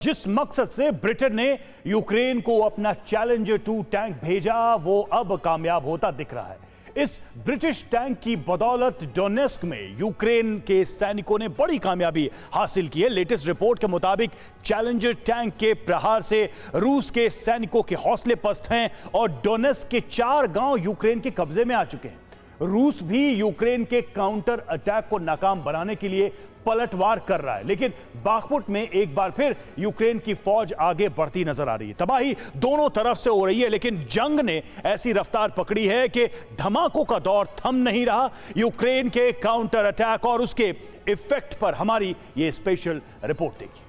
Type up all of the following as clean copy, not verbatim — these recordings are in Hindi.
जिस मकसद से ब्रिटेन ने यूक्रेन को अपना चैलेंजर 2 टैंक भेजा, वो अब कामयाब होता दिख रहा है। इस ब्रिटिश टैंक की बदौलत डोनेस्क में यूक्रेन के सैनिकों ने बड़ी कामयाबी हासिल की है। लेटेस्ट रिपोर्ट के मुताबिक चैलेंजर टैंक के प्रहार से रूस के सैनिकों के हौसले पस्त हैं और डोनेस्क के 4 गांव यूक्रेन के कब्जे में आ चुके हैं। रूस भी यूक्रेन के काउंटर अटैक को नाकाम बनाने के लिए पलटवार कर रहा है, लेकिन बाखमुट में एक बार फिर यूक्रेन की फौज आगे बढ़ती नजर आ रही है। तबाही दोनों तरफ से हो रही है, लेकिन जंग ने ऐसी रफ्तार पकड़ी है कि धमाकों का दौर थम नहीं रहा। यूक्रेन के काउंटर अटैक और उसके इफेक्ट पर हमारी ये स्पेशल रिपोर्ट देखिए।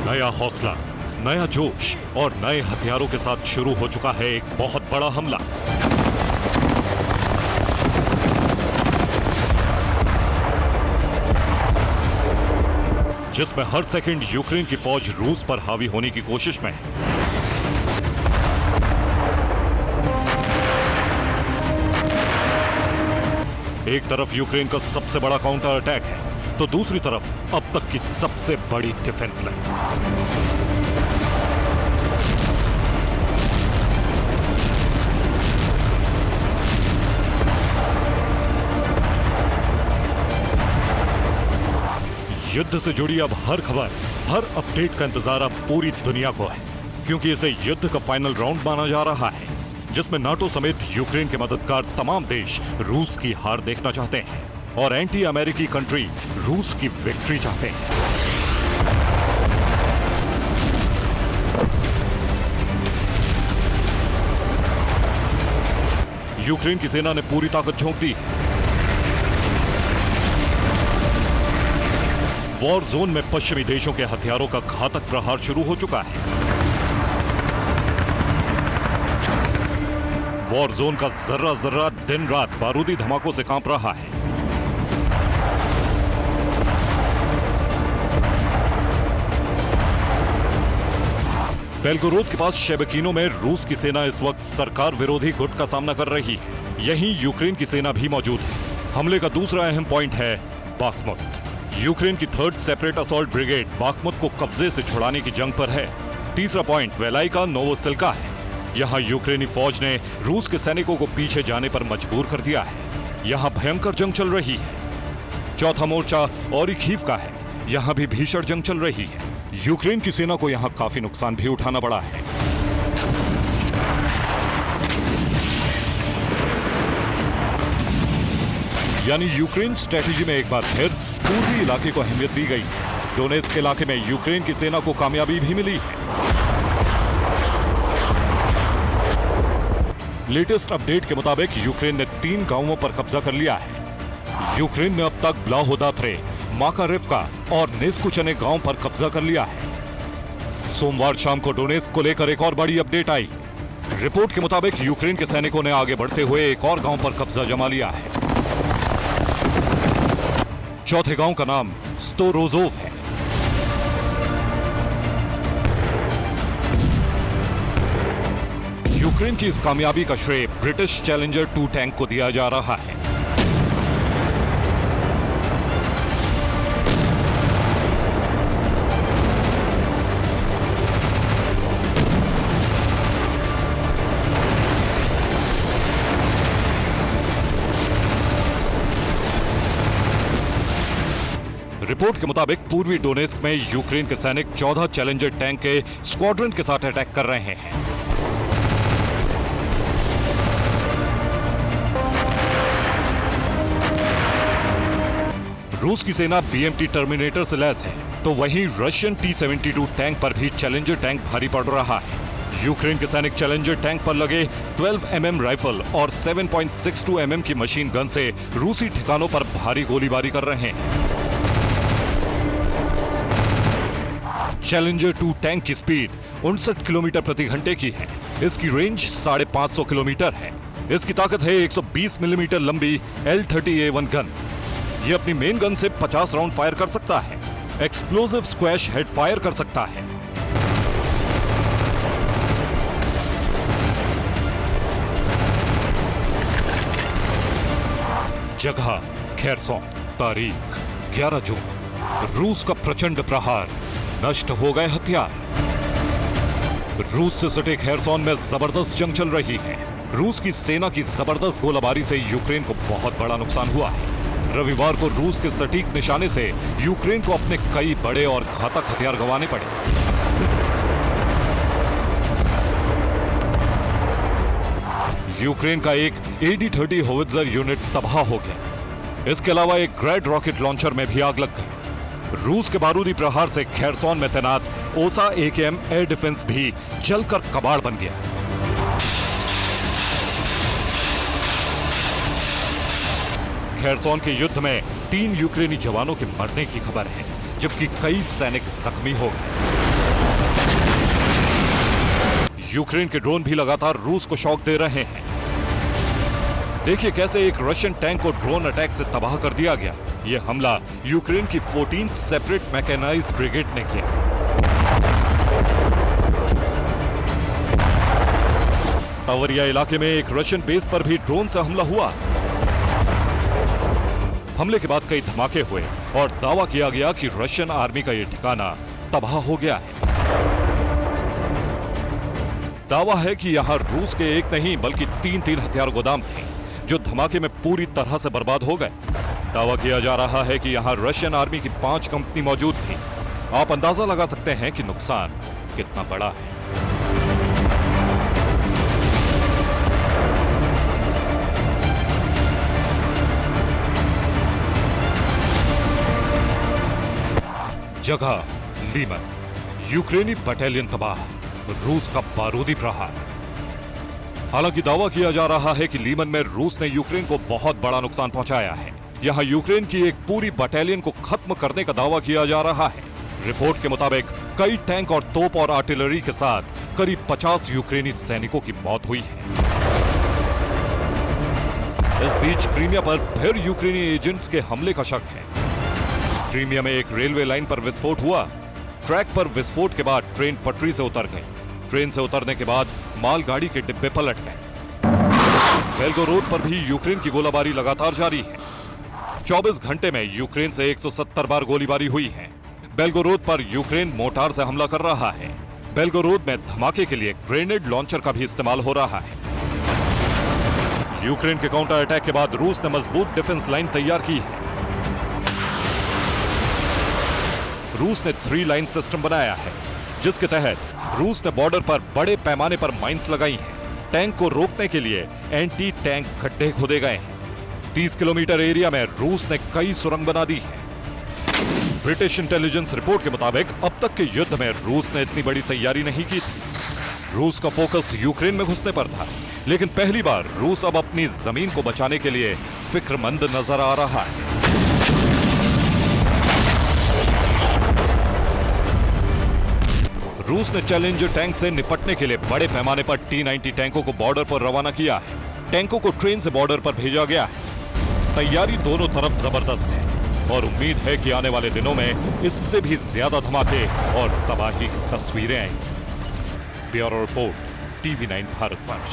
नया हौसला, नया जोश और नए हथियारों के साथ शुरू हो चुका है एक बहुत बड़ा हमला। जिसमें हर सेकंड यूक्रेन की फौज रूस पर हावी होने की कोशिश में है। एक तरफ यूक्रेन का सबसे बड़ा काउंटर अटैक है, तो दूसरी तरफ अब तक की सबसे बड़ी डिफेंस लाइन। युद्ध से जुड़ी अब हर खबर, हर अपडेट का इंतजार अब पूरी दुनिया को है, क्योंकि इसे युद्ध का फाइनल राउंड माना जा रहा है, जिसमें नाटो समेत यूक्रेन के मददगार तमाम देश रूस की हार देखना चाहते हैं और एंटी अमेरिकी कंट्री रूस की विक्ट्री चाहते हैं। यूक्रेन की सेना ने पूरी ताकत झोंक दी। वॉर जोन में पश्चिमी देशों के हथियारों का घातक प्रहार शुरू हो चुका है। वॉर जोन का जर्रा जर्रा दिन रात बारूदी धमाकों से कांप रहा है। बेलगोरोद के पास शेबकीनो में रूस की सेना इस वक्त सरकार विरोधी गुट का सामना कर रही है। यहीं यूक्रेन की सेना भी मौजूद है। हमले का दूसरा अहम पॉइंट है बाखमुट। यूक्रेन की 3rd separate assault brigade Bakhmut को कब्जे से छुड़ाने की जंग पर है। तीसरा पॉइंट वेलाइका नोवोसिल्का है। यहाँ यूक्रेनी फौज ने रूस के सैनिकों को पीछे जाने पर मजबूर कर दिया है। यहाँ भयंकर जंग चल रही है। चौथा मोर्चा ओरिखीव का है। यहाँ भी भीषण जंग चल रही है। यूक्रेन की सेना को यहां काफी नुकसान भी उठाना पड़ा है। यानी यूक्रेन स्ट्रेटेजी में एक बार फिर पूर्वी इलाके को अहमियत दी गई। डोनेस्क इलाके में यूक्रेन की सेना को कामयाबी भी मिली है। लेटेस्ट अपडेट के मुताबिक यूक्रेन ने 3 गांवों पर कब्जा कर लिया है। यूक्रेन ने अब तक ब्लाहोदाथ्रे, माकारेव्का और नेस्कुचने गांव पर कब्जा कर लिया है। सोमवार शाम को डोनेस्क को लेकर एक और बड़ी अपडेट आई। रिपोर्ट के मुताबिक यूक्रेन के सैनिकों ने आगे बढ़ते हुए एक और गांव पर कब्जा जमा लिया है। चौथे गांव का नाम स्टोरोजोव है। यूक्रेन की इस कामयाबी का श्रेय ब्रिटिश चैलेंजर 2 टैंक को दिया जा रहा है। रिपोर्ट के मुताबिक पूर्वी डोनेस्क में यूक्रेन के सैनिक 14 चैलेंजर टैंक के स्क्वाड्रन के साथ अटैक कर रहे हैं। रूस की सेना BMT टर्मिनेटर से लैस है, तो वहीं रशियन T-72 टैंक पर भी चैलेंजर टैंक भारी पड़ रहा है। यूक्रेन के सैनिक चैलेंजर टैंक पर लगे 12 mm राइफल और 7.62 mm की मशीन गन से रूसी ठिकानों पर भारी गोलीबारी कर रहे हैं। चैलेंजर 2 टैंक की स्पीड 59 किलोमीटर प्रति घंटे की है। इसकी रेंज 550 किलोमीटर है। इसकी ताकत है 120 मिलीमीटर लंबी L30A1 गन। ये अपनी मेन गन से 50 राउंड फायर कर सकता है। एक्सप्लोसिव स्क्वैश हेड फायर कर सकता है। जगह खैरसौन, तारीख 11 जून। रूस का प्रचंड प्रहार, नष्ट हो गए हथियार। रूस से सटे खैरसौन में जबरदस्त जंग चल रही है। रूस की सेना की जबरदस्त गोलाबारी से यूक्रेन को बहुत बड़ा नुकसान हुआ है। रविवार को रूस के सटीक निशाने से यूक्रेन को अपने कई बड़े और घातक हथियार गंवाने पड़े। यूक्रेन का एक AD-30 होवित्जर यूनिट तबाह हो गया। इसके अलावा एक ग्रैड रॉकेट लॉन्चर में भी आग लग गई। रूस के बारूदी प्रहार से खैरसौन में तैनात ओसा AKM एयर डिफेंस भी जलकर कबाड़ बन गया। खैरसौन के युद्ध में 3 यूक्रेनी जवानों के मरने की खबर है, जबकि कई सैनिक जख्मी हो गए। यूक्रेन के ड्रोन भी लगातार रूस को शॉक दे रहे हैं। देखिए कैसे एक रशियन टैंक को ड्रोन अटैक से तबाह कर दिया गया। यह हमला यूक्रेन की 14th सेपरेट मैकेनाइज्ड ब्रिगेड ने किया। तावरिया इलाके में एक रशियन बेस पर भी ड्रोन से हमला हुआ। हमले के बाद कई धमाके हुए और दावा किया गया कि रशियन आर्मी का यह ठिकाना तबाह हो गया है। दावा है कि यहां रूस के एक नहीं बल्कि 3 हथियार गोदाम थे, जो धमाके में पूरी तरह से बर्बाद हो गए। दावा किया जा रहा है कि यहां रशियन आर्मी की 5 कंपनी मौजूद थी। आप अंदाजा लगा सकते हैं कि नुकसान कितना बड़ा है। जगह लीमन, यूक्रेनी बटालियन तबाह, रूस का बारूदी प्रहार। हालांकि दावा किया जा रहा है कि लीमन में रूस ने यूक्रेन को बहुत बड़ा नुकसान पहुंचाया है। यहां यूक्रेन की एक पूरी बटालियन को खत्म करने का दावा किया जा रहा है। रिपोर्ट के मुताबिक कई टैंक और तोप और आर्टिलरी के साथ करीब 50 यूक्रेनी सैनिकों की मौत हुई है। इस बीच क्रीमिया पर फिर यूक्रेनी एजेंट्स के हमले का शक है। क्रीमिया में एक रेलवे लाइन पर विस्फोट हुआ। ट्रैक पर विस्फोट के बाद ट्रेन पटरी से उतर गई। ट्रेन से उतरने के बाद मालगाड़ी के डिब्बे पलट गए। बेल्गोरोद पर भी यूक्रेन की गोलाबारी लगातार जारी है। 24 घंटे में यूक्रेन से 170 बार गोलीबारी हुई है। बेल्गोरोद पर यूक्रेन मोर्टार से हमला कर रहा है। बेल्गोरोद में धमाके के लिए ग्रेनेड लॉन्चर का भी इस्तेमाल हो रहा है। यूक्रेन के काउंटर अटैक के बाद रूस ने मजबूत डिफेंस लाइन तैयार की है। रूस ने 3 लाइन सिस्टम बनाया है, जिसके तहत रूस ने बॉर्डर पर बड़े पैमाने पर माइंस लगाई हैं। टैंक को रोकने के लिए एंटी टैंक गड्ढे खोदे गए हैं। 30 किलोमीटर एरिया में रूस ने कई सुरंग बना दी है। ब्रिटिश इंटेलिजेंस रिपोर्ट के मुताबिक अब तक के युद्ध में रूस ने इतनी बड़ी तैयारी नहीं की थी। रूस का फोकस यूक्रेन में घुसने पर था, लेकिन पहली बार रूस अब अपनी जमीन को बचाने के लिए फिक्रमंद नजर आ रहा है। रूस ने चैलेंजर टैंक से निपटने के लिए बड़े पैमाने पर T-90 टैंकों को बॉर्डर पर रवाना किया है। टैंकों को ट्रेन से बॉर्डर पर भेजा गया है। तैयारी दोनों तरफ जबरदस्त है और उम्मीद है कि आने वाले दिनों में इससे भी ज्यादा धमाके और तबाही की तस्वीरें आएंगी। Bureau report, TV9 Bharatvarsh.